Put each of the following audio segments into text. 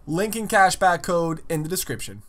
Link and cashback code in the description.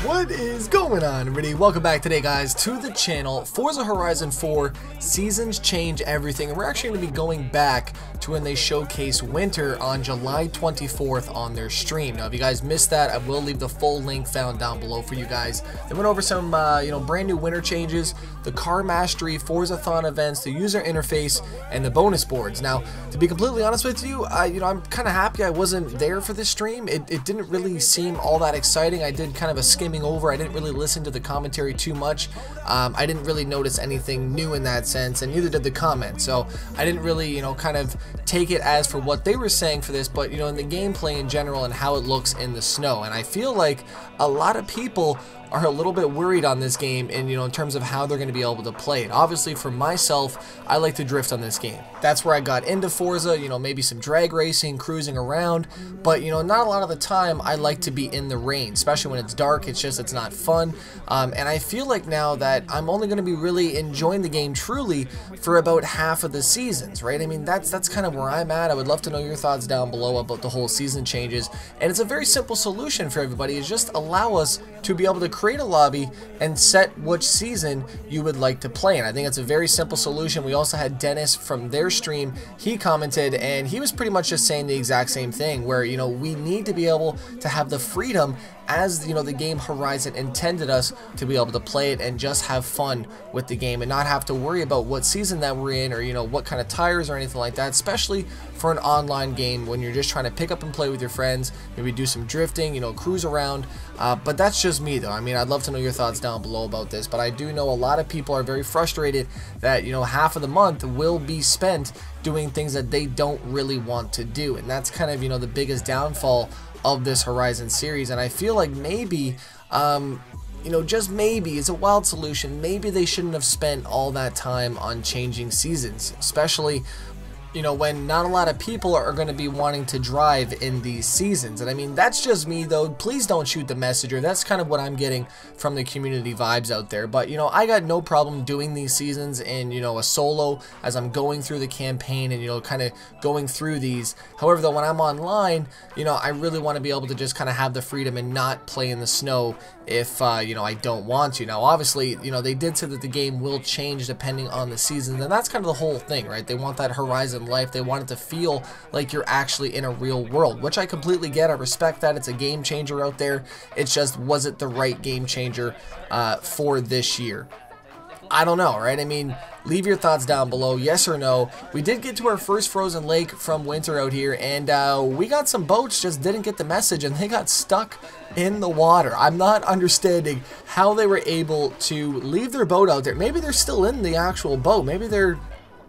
What is going on, everybody? Welcome back today, guys, to the channel. Forza Horizon 4 seasons change everything, and we're actually going to be going back to when they showcase winter on July 24th on their stream. Now, if you guys missed that, I will leave the full link found down below for you guys. They went over some, brand new winter changes, the car mastery, Forza-thon events, the user interface, and the bonus boards. Now, to be completely honest with you, I'm kind of happy I wasn't there for this stream. It didn't really seem all that exciting. I did kind of a skimming over. I didn't really listen to the commentary too much. I didn't really notice anything new in that sense, and neither did the comments. So I didn't really, kind of take it as for what they were saying for this, but in the gameplay in general and how it looks in the snow. And I feel like a lot of people are a little bit worried on this game and in terms of how they're going to be able to play it. Obviously, for myself, I like to drift on this game. That's where I got into Forza, maybe some drag racing, cruising around, but not a lot of the time I like to be in the rain, especially when it's dark. It's not fun, and I feel like now that I'm only going to be really enjoying the game truly for about half of the seasons, right? I mean, that's kind of where I'm at. I would love to know your thoughts down below about the whole season changes, and it's a very simple solution for everybody. Is just allow us to be able to create a lobby and set which season you would like to play in. I think it's a very simple solution. We also had Dennis from their stream. He commented and he was pretty much just saying the exact same thing, where we need to be able to have the freedom as the game Horizon intended us to be able to play it and just have fun with the game and not have to worry about what season that we're in or what kind of tires or anything like that, especially for an online game when you're just trying to pick up and play with your friends, maybe do some drifting, cruise around. But that's just me though. I mean, I'd love to know your thoughts down below about this, but I do know a lot of people are very frustrated that half of the month will be spent doing things that they don't really want to do, and that's kind of the biggest downfall of this Horizon series. And I feel like maybe just maybe, it's a wild solution, maybe they shouldn't have spent all that time on changing seasons, especially when not a lot of people are going to be wanting to drive in these seasons. And I mean, that's just me though. Please don't shoot the messenger. That's kind of what I'm getting from the community vibes out there. But I got no problem doing these seasons in a solo as I'm going through the campaign and kind of going through these. However though, when I'm online, I really want to be able to just kind of have the freedom and not play in the snow if I don't want to. Now obviously, they did say that the game will change depending on the season, and that's kind of the whole thing, right? They want that Horizon life. They want it to feel like you're actually in a real world, which I completely get. I respect that. It's a game changer out there. It's just, was it the right game changer for this year? I don't know, right? I mean, leave your thoughts down below, yes or no. We did get to our first frozen lake from winter out here, and we got some boats, just didn't get the message, and they got stuck in the water. I'm not understanding how they were able to leave their boat out there. Maybe they're still in the actual boat. Maybe they're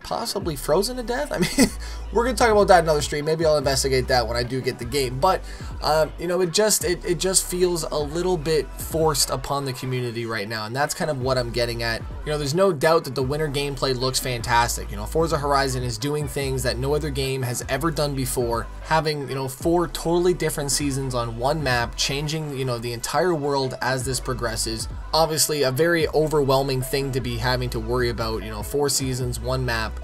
possibly frozen to death. I mean, we're gonna talk about that in another stream. Maybe I'll investigate that when I do get the game. But it just feels a little bit forced upon the community right now, and that's kind of what I'm getting at. There's no doubt that the winter gameplay looks fantastic. Forza Horizon is doing things that no other game has ever done before, having 4 totally different seasons on one map, changing the entire world as this progresses. Obviously a very overwhelming thing to be having to worry about, 4 seasons, 1 map,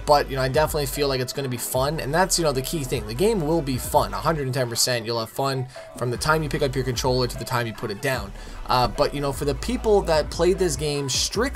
but I definitely feel like it's going to be fun, and that's the key thing. The game will be fun, 110%. You'll have fun from the time you pick up your controller to the time you put it down, but for the people that played this game strictly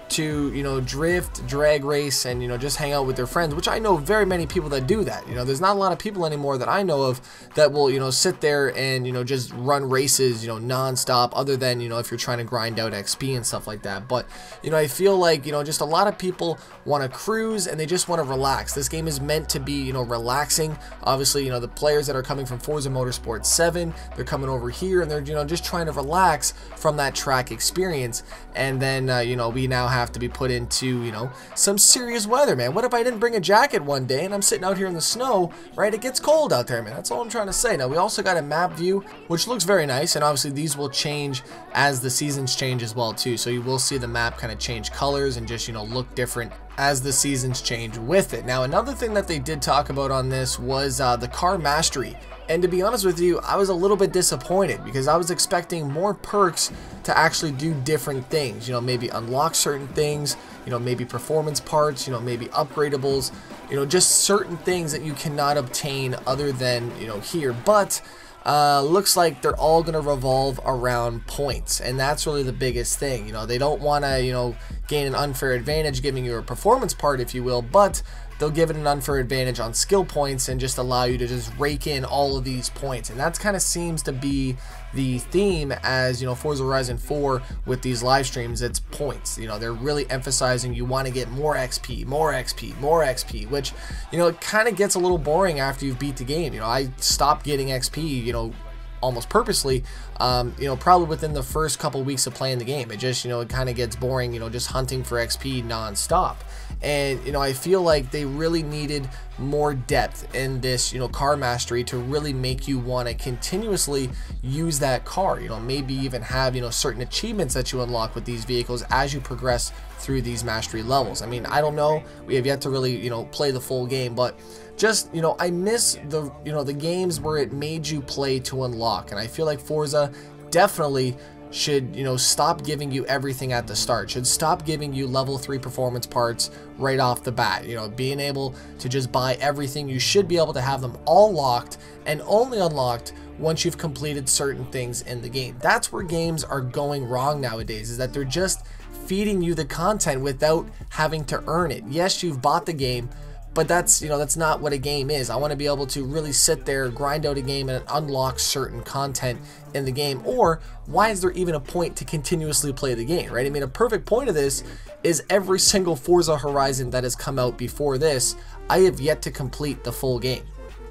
to drift, drag race, and just hang out with their friends, which I know very many people that do that. There's not a lot of people anymore that I know of that will sit there and just run races non-stop, other than if you're trying to grind out XP and stuff like that. But I feel like just a lot of people want to cruise and they just want to relax. This game is meant to be relaxing. Obviously the players that are coming from Forza Motorsport 7, they're coming over here and they're just trying to relax from that track experience, and then we now have to be put into some serious weather, man. What if I didn't bring a jacket one day and I'm sitting out here in the snow, right? It gets cold out there, man. That's all I'm trying to say. Now we also got a map view, which looks very nice, and obviously these will change as the seasons change as well too, so you will see the map kind of change colors and just look different as the seasons change with it. Now another thing that they did talk about on this was the car mastery. And to be honest with you, I was a little bit disappointed because I was expecting more perks to actually do different things. You know, maybe unlock certain things, you know, maybe performance parts, you know, maybe upgradables, you know, just certain things that you cannot obtain other than, you know, here. But looks like they're all going to revolve around points, and that's really the biggest thing. You know, they don't want to, you know, gain an unfair advantage giving you a performance part, if you will, but they'll give it an unfair advantage on skill points and just allow you to just rake in all of these points. And that's kind of seems to be the theme as, you know, Forza Horizon 4 with these live streams. It's points. You know, they're really emphasizing you want to get more XP, more XP, more XP, which, you know, it kind of gets a little boring after you've beat the game. You know, I stopped getting XP, you know, almost purposely, you know, probably within the first couple weeks of playing the game. It just, you know, it kind of gets boring, you know, just hunting for XP non-stop. And, you know, I feel like they really needed more depth in this, you know, car mastery to really make you want to continuously use that car. You know, maybe even have, you know, certain achievements that you unlock with these vehicles as you progress through these mastery levels. I mean, I don't know, we have yet to really, you know, play the full game, but just, you know, I miss the, you know, the games where it made you play to unlock. And I feel like Forza definitely should, you know, stop giving you everything at the start, should stop giving you level 3 performance parts right off the bat. You know, being able to just buy everything, you should be able to have them all locked and only unlocked once you've completed certain things in the game. That's where games are going wrong nowadays, is that they're just feeding you the content without having to earn it. Yes, you've bought the game, but that's, you know, that's not what a game is. I want to be able to really sit there, grind out a game, and unlock certain content in the game. Or why is there even a point to continuously play the game, right? I mean, a perfect point of this is every single Forza Horizon that has come out before this, I have yet to complete the full game.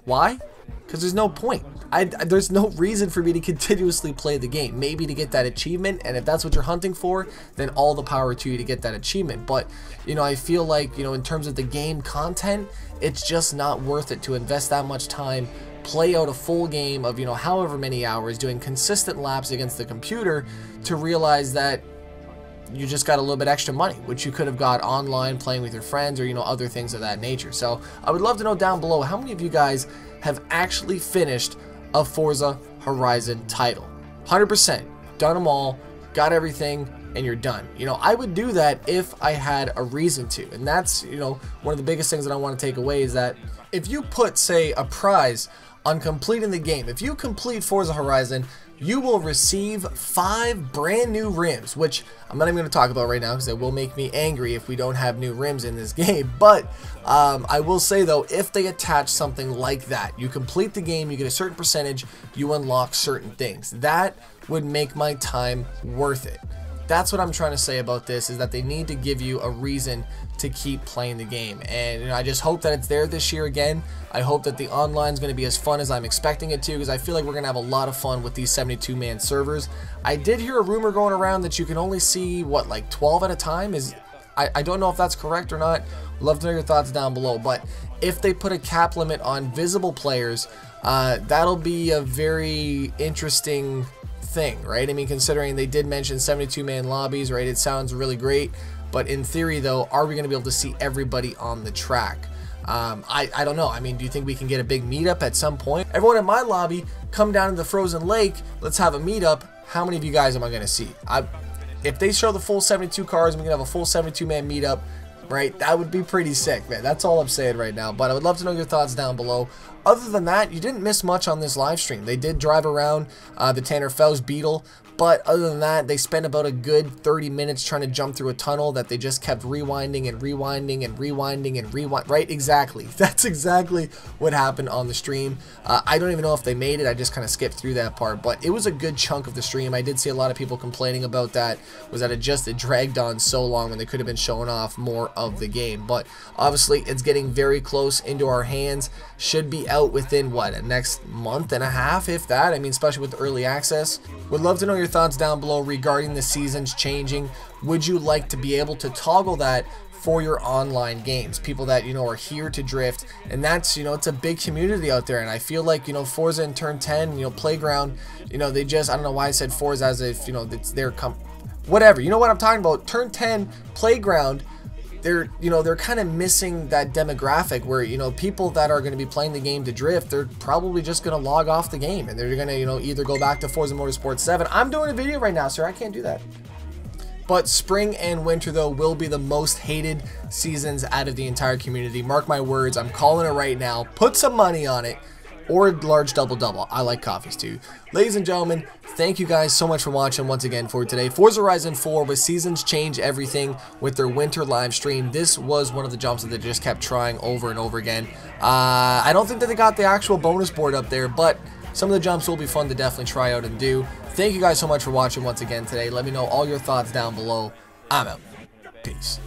Why? Because there's no point. There's no reason for me to continuously play the game. Maybe to get that achievement, and if that's what you're hunting for, then all the power to you to get that achievement. But, you know, I feel like, you know, in terms of the game content, it's just not worth it to invest that much time, play out a full game of, you know, however many hours, doing consistent laps against the computer, to realize that you just got a little bit extra money, which you could have got online playing with your friends, or, you know, other things of that nature. So I would love to know down below, how many of you guys have actually finished a Forza Horizon title? 100%, done them all, got everything, and you're done. You know, I would do that if I had a reason to, and that's, you know, one of the biggest things that I want to take away is that if you put, say, a prize on completing the game, if you complete Forza Horizon, you will receive 5 brand new rims, which I'm not even going to talk about right now because it will make me angry if we don't have new rims in this game. But I will say though, if they attach something like that, you complete the game, you get a certain percentage, you unlock certain things. That would make my time worth it. That's what I'm trying to say about this, is that they need to give you a reason to keep playing the game. And, you know, I just hope that it's there this year again. I hope that the online is going to be as fun as I'm expecting it to, because I feel like we're going to have a lot of fun with these 72-man servers. I did hear a rumor going around that you can only see, what, like 12 at a time? I don't know if that's correct or not. Love to know your thoughts down below. But if they put a cap limit on visible players, that'll be a very interesting thing, right? I mean, considering they did mention 72-man lobbies, right? It sounds really great, but in theory though, are we going to be able to see everybody on the track? I don't know. I mean, do you think we can get a big meetup at some point? Everyone in my lobby, come down to the frozen lake, let's have a meetup. How many of you guys am I going to see? If they show the full 72 cars and we can have a full 72-man meetup, right, that would be pretty sick, man. That's all I'm saying right now, but I would love to know your thoughts down below. Other than that, you didn't miss much on this live stream. They did drive around the Tanner Fells Beetle, but other than that, they spent about a good 30 minutes trying to jump through a tunnel that they just kept rewinding and rewinding and rewinding and rewind. Right, exactly. That's exactly what happened on the stream. I don't even know if they made it. I just kind of skipped through that part, but it was a good chunk of the stream. I did see a lot of people complaining about that, was that it dragged on so long when they could have been showing off more of the game. But obviously, it's getting very close into our hands. Should be out within, what, a next month and a half, if that. I mean, especially with early access. Would love to know your thoughts down below regarding the seasons changing. Would you like to be able to toggle that for your online games? People that, you know, are here to drift, and that's, you know, it's a big community out there. And I feel like, you know, Forza in Turn 10, you know, Playground, you know, they just, I don't know why I said Forza as if, you know, it's their whatever. You know what I'm talking about? Turn 10, Playground, they're kind of missing that demographic where, people that are going to be playing the game to drift, they're probably just going to log off the game and they're going to, either go back to Forza Motorsport 7. I'm doing a video right now, sir. I can't do that. But spring and winter, though, will be the most hated seasons out of the entire community. Mark my words, I'm calling it right now. Put some money on it. Or large double-double. I like coffees too. Ladies and gentlemen, thank you guys so much for watching once again for today. Forza Horizon 4 with Seasons Change Everything with their winter live stream. This was one of the jumps that they just kept trying over and over again. I don't think that they got the actual bonus board up there, but some of the jumps will be fun to definitely try out and do. Thank you guys so much for watching once again today. Let me know all your thoughts down below. I'm out. Peace.